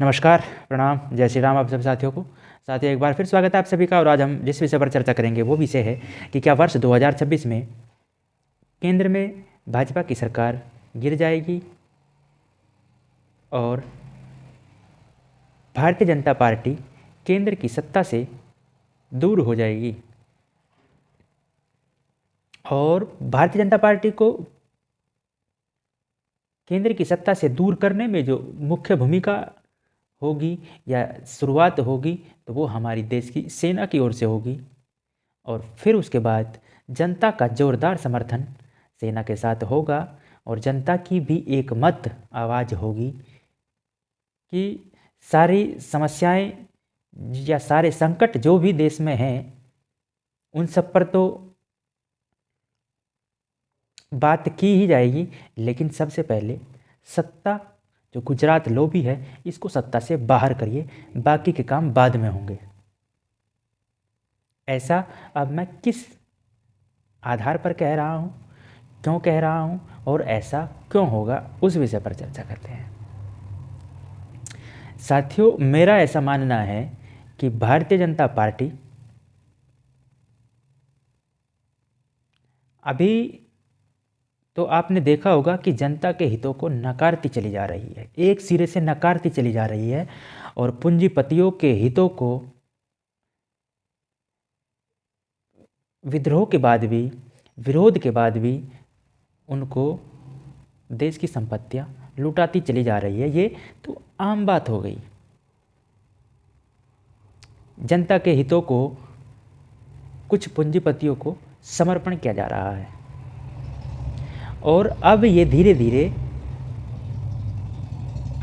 नमस्कार, प्रणाम, जय श्री राम आप सभी साथियों को। साथियों, एक बार फिर स्वागत है आप सभी का। और आज हम जिस विषय पर चर्चा करेंगे वो विषय है कि क्या वर्ष 2026 में केंद्र में भाजपा की सरकार गिर जाएगी और भारतीय जनता पार्टी केंद्र की सत्ता से दूर हो जाएगी। और भारतीय जनता पार्टी को केंद्र की सत्ता से दूर करने में जो मुख्य भूमिका होगी या शुरुआत होगी तो वो हमारी देश की सेना की ओर से होगी। और फिर उसके बाद जनता का जोरदार समर्थन सेना के साथ होगा और जनता की भी एक मत आवाज़ होगी कि सारी समस्याएं या सारे संकट जो भी देश में हैं उन सब पर तो बात की ही जाएगी, लेकिन सबसे पहले सत्ता जो गुजरात लॉबी है इसको सत्ता से बाहर करिए, बाकी के काम बाद में होंगे। ऐसा अब मैं किस आधार पर कह रहा हूँ, क्यों कह रहा हूँ और ऐसा क्यों होगा, उस विषय पर चर्चा करते हैं। साथियों, मेरा ऐसा मानना है कि भारतीय जनता पार्टी अभी तो आपने देखा होगा कि जनता के हितों को नकारती चली जा रही है, एक सिरे से नकारती चली जा रही है और पूंजीपतियों के हितों को विद्रोह के बाद भी, विरोध के बाद भी उनको देश की संपत्तियां लुटाती चली जा रही है। ये तो आम बात हो गई। जनता के हितों को कुछ पूंजीपतियों को समर्पण किया जा रहा है और अब ये धीरे धीरे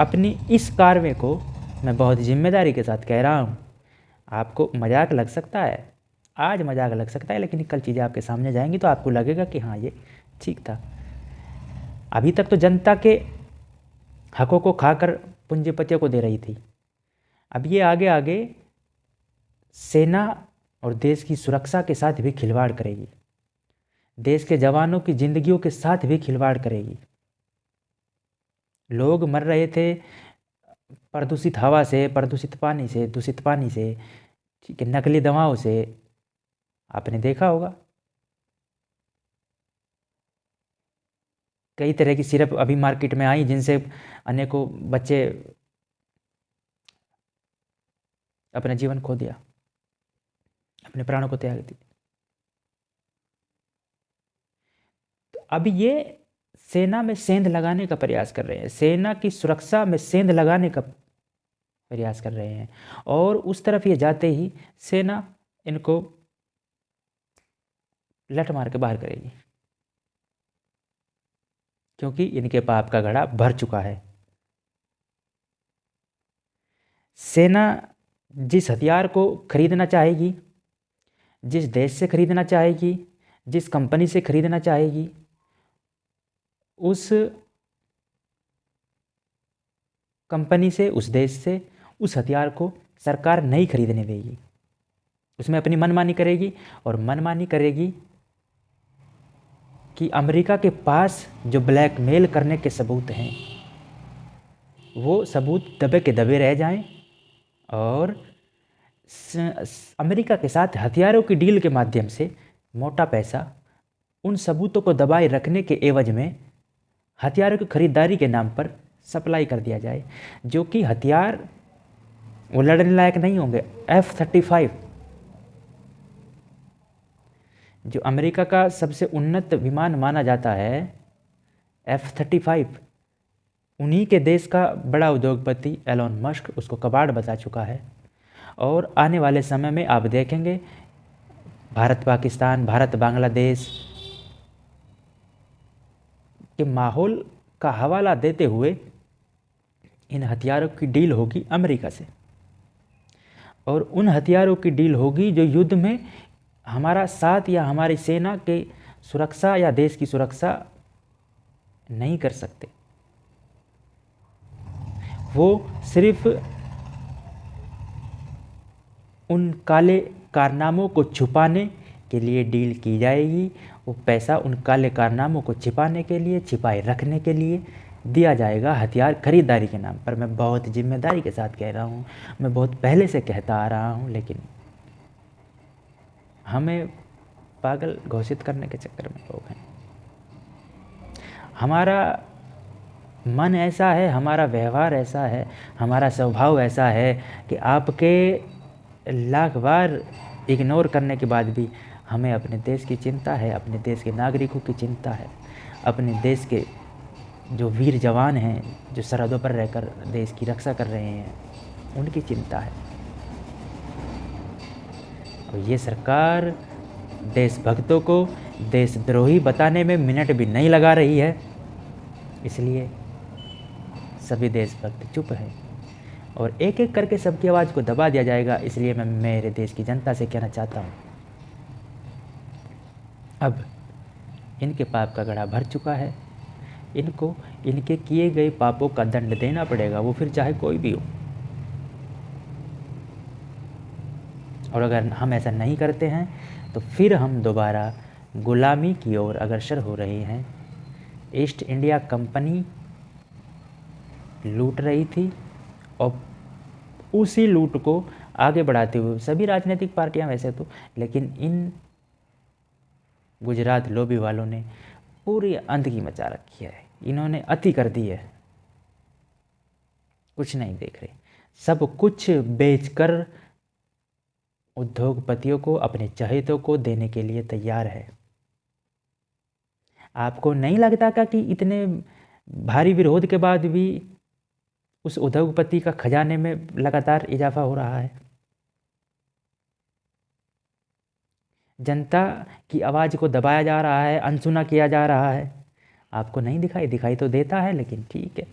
अपनी इस कार्य को, मैं बहुत जिम्मेदारी के साथ कह रहा हूँ, आपको मजाक लग सकता है, आज मजाक लग सकता है, लेकिन कल चीज़ें आपके सामने जाएंगी तो आपको लगेगा कि हाँ ये ठीक था। अभी तक तो जनता के हकों को खाकर पूंजीपतियों को दे रही थी, अब ये आगे आगे सेना और देश की सुरक्षा के साथ भी खिलवाड़ करेगी, देश के जवानों की जिंदगियों के साथ भी खिलवाड़ करेगी। लोग मर रहे थे प्रदूषित हवा से, प्रदूषित पानी से, दूषित पानी से, ठीक है, नकली दवाओं से, आपने देखा होगा। कई तरह की सिरप अभी मार्केट में आई जिनसे अनेकों बच्चे अपना जीवन खो दिया, अपने प्राणों को त्याग दिया। अब ये सेना में सेंध लगाने का प्रयास कर रहे हैं, सेना की सुरक्षा में सेंध लगाने का प्रयास कर रहे हैं और उस तरफ ये जाते ही सेना इनको लठ मार के बाहर करेगी, क्योंकि इनके पाप का घड़ा भर चुका है। सेना जिस हथियार को खरीदना चाहेगी, जिस देश से खरीदना चाहेगी, जिस कंपनी से खरीदना चाहेगी, उस कंपनी से, उस देश से उस हथियार को सरकार नहीं खरीदने देगी। उसमें अपनी मनमानी करेगी और मनमानी करेगी कि अमेरिका के पास जो ब्लैकमेल करने के सबूत हैं वो सबूत दबे के दबे रह जाएं और अमेरिका के साथ हथियारों की डील के माध्यम से मोटा पैसा उन सबूतों को दबाए रखने के एवज में हथियारों की खरीदारी के नाम पर सप्लाई कर दिया जाए, जो कि हथियार वो लड़ने लायक नहीं होंगे। F-35 जो अमेरिका का सबसे उन्नत विमान माना जाता है, F-35 उन्हीं के देश का बड़ा उद्योगपति एलोन मस्क उसको कबाड़ बता चुका है। और आने वाले समय में आप देखेंगे भारत पाकिस्तान, भारत बांग्लादेश के माहौल का हवाला देते हुए इन हथियारों की डील होगी अमेरिका से, और उन हथियारों की डील होगी जो युद्ध में हमारा साथ या हमारी सेना के सुरक्षा या देश की सुरक्षा नहीं कर सकते। वो सिर्फ उन काले कारनामों को छुपाने के लिए डील की जाएगी। वो पैसा उन काले कारनामों को छिपाने के लिए, छिपाए रखने के लिए दिया जाएगा हथियार खरीदारी के नाम पर। मैं बहुत जिम्मेदारी के साथ कह रहा हूँ, मैं बहुत पहले से कहता आ रहा हूँ, लेकिन हमें पागल घोषित करने के चक्कर में लोग हैं। हमारा मन ऐसा है, हमारा व्यवहार ऐसा है, हमारा स्वभाव ऐसा है कि आपके लाख बार इग्नोर करने के बाद भी हमें अपने देश की चिंता है, अपने देश के नागरिकों की चिंता है, अपने देश के जो वीर जवान हैं, जो सरहदों पर रहकर देश की रक्षा कर रहे हैं, उनकी चिंता है। और ये सरकार देशभक्तों को देशद्रोही बताने में मिनट भी नहीं लगा रही है, इसलिए सभी देशभक्त चुप हैं और एक एक करके सबकी आवाज़ को दबा दिया जाएगा। इसलिए मैं मेरे देश की जनता से कहना चाहता हूँ, अब इनके पाप का घड़ा भर चुका है, इनको इनके किए गए पापों का दंड देना पड़ेगा, वो फिर चाहे कोई भी हो। और अगर हम ऐसा नहीं करते हैं तो फिर हम दोबारा गुलामी की ओर अग्रसर हो रहे हैं। ईस्ट इंडिया कंपनी लूट रही थी और उसी लूट को आगे बढ़ाते हुए सभी राजनीतिक पार्टियां वैसे तो, लेकिन इन गुजरात लॉबी वालों ने पूरी अंधकी मचा रखी है। इन्होंने अति कर दी है, कुछ नहीं देख रहे, सब कुछ बेचकर उद्योगपतियों को, अपने चहेतों को देने के लिए तैयार है। आपको नहीं लगता का कि इतने भारी विरोध के बाद भी उस उद्योगपति का खजाने में लगातार इजाफा हो रहा है? जनता की आवाज़ को दबाया जा रहा है, अनसुना किया जा रहा है। आपको नहीं दिखाई तो देता है, लेकिन ठीक है,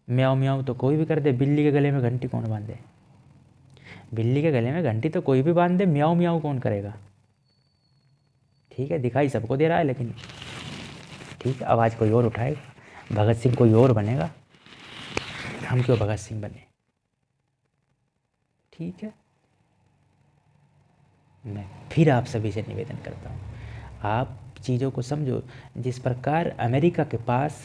म्याऊं म्याऊं तो कोई भी कर दे, बिल्ली के गले में घंटी कौन बांधे? बिल्ली के गले में घंटी तो कोई भी बांध दे, म्याऊं म्याऊं कौन करेगा? ठीक है, दिखाई सबको दे रहा है, लेकिन ठीक है, आवाज़ कोई और उठाएगा, भगत सिंह कोई और बनेगा, हम क्यों भगत सिंह बने? ठीक है, मैं फिर आप सभी से निवेदन करता हूँ, आप चीज़ों को समझो। जिस प्रकार अमेरिका के पास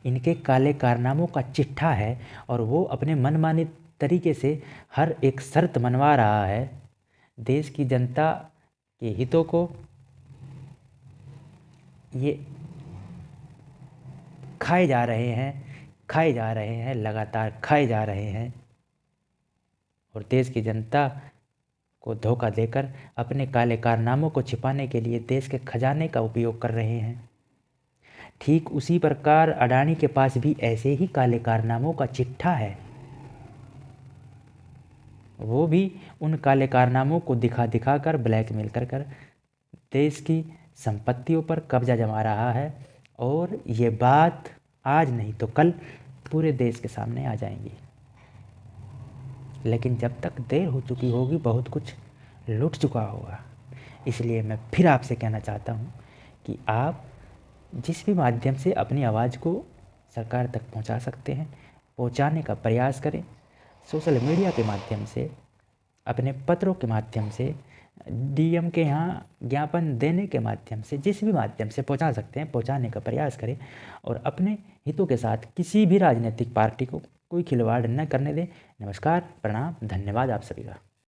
इनके काले कारनामों का चिट्ठा है और वो अपने मनमाने तरीके से हर एक शर्त मनवा रहा है, देश की जनता के हितों को ये खाए जा रहे हैं, लगातार खाए जा रहे हैं, और देश की जनता को धोखा देकर अपने काले कारनामों को छिपाने के लिए देश के खजाने का उपयोग कर रहे हैं। ठीक उसी प्रकार अडानी के पास भी ऐसे ही काले कारनामों का चिट्ठा है, वो भी उन काले कारनामों को दिखा कर ब्लैकमेल कर देश की संपत्तियों पर कब्जा जमा रहा है, और ये बात आज नहीं तो कल पूरे देश के सामने आ जाएंगी। लेकिन जब तक देर हो चुकी होगी, बहुत कुछ लुट चुका होगा। इसलिए मैं फिर आपसे कहना चाहता हूँ कि आप जिस भी माध्यम से अपनी आवाज़ को सरकार तक पहुँचा सकते हैं, पहुँचाने का प्रयास करें। सोशल मीडिया के माध्यम से, अपने पत्रों के माध्यम से, डीएम के यहाँ ज्ञापन देने के माध्यम से, जिस भी माध्यम से पहुँचा सकते हैं पहुँचाने का प्रयास करें, और अपने हितों के साथ किसी भी राजनीतिक पार्टी को कोई खिलवाड़ न करने दें। नमस्कार, प्रणाम, धन्यवाद आप सभी का।